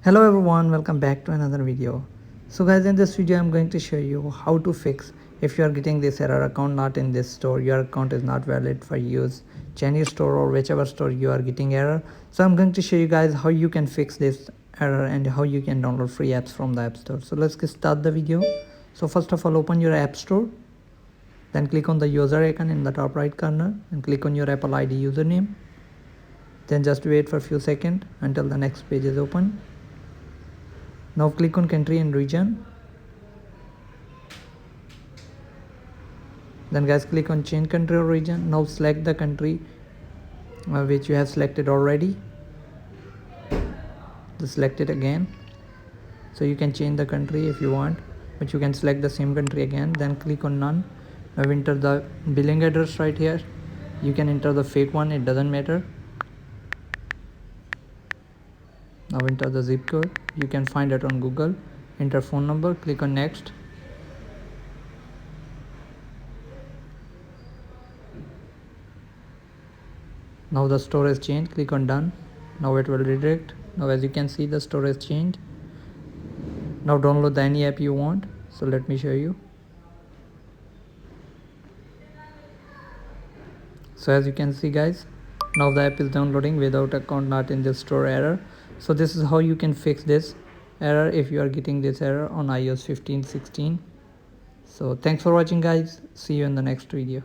Hello everyone, welcome back to another video. So guys, in this video I'm going to show you how to fix if you are getting this error account not in this store, your account is not valid for use Chinese store or whichever store you are getting error. So I'm going to show you guys how you can fix this error and how you can download free apps from the app store. So let's get start the video. So first of all, open your app store, then click on the user icon in the top right corner and click on your Apple ID username. Then just wait for a few seconds until the next page is open. Now click on country and region. Then guys, click on change country or region. Now select the country which you have selected already. Just select it again. So you can change the country if you want, but you can select the same country again. Then click on none. Now enter the billing address right here. You can enter the fake one, it doesn't matter. Now enter the zip code. You can find it on Google. Enter phone number, click on next. Now the store has changed, click on done. Now it will redirect. Now as you can see, the store has changed. Now download any app you want. So let me show you. So as you can see guys, now the app is downloading without account not in the store error. So this is how you can fix this error if you are getting this error on iOS 15, 16. So thanks for watching guys. See you in the next video.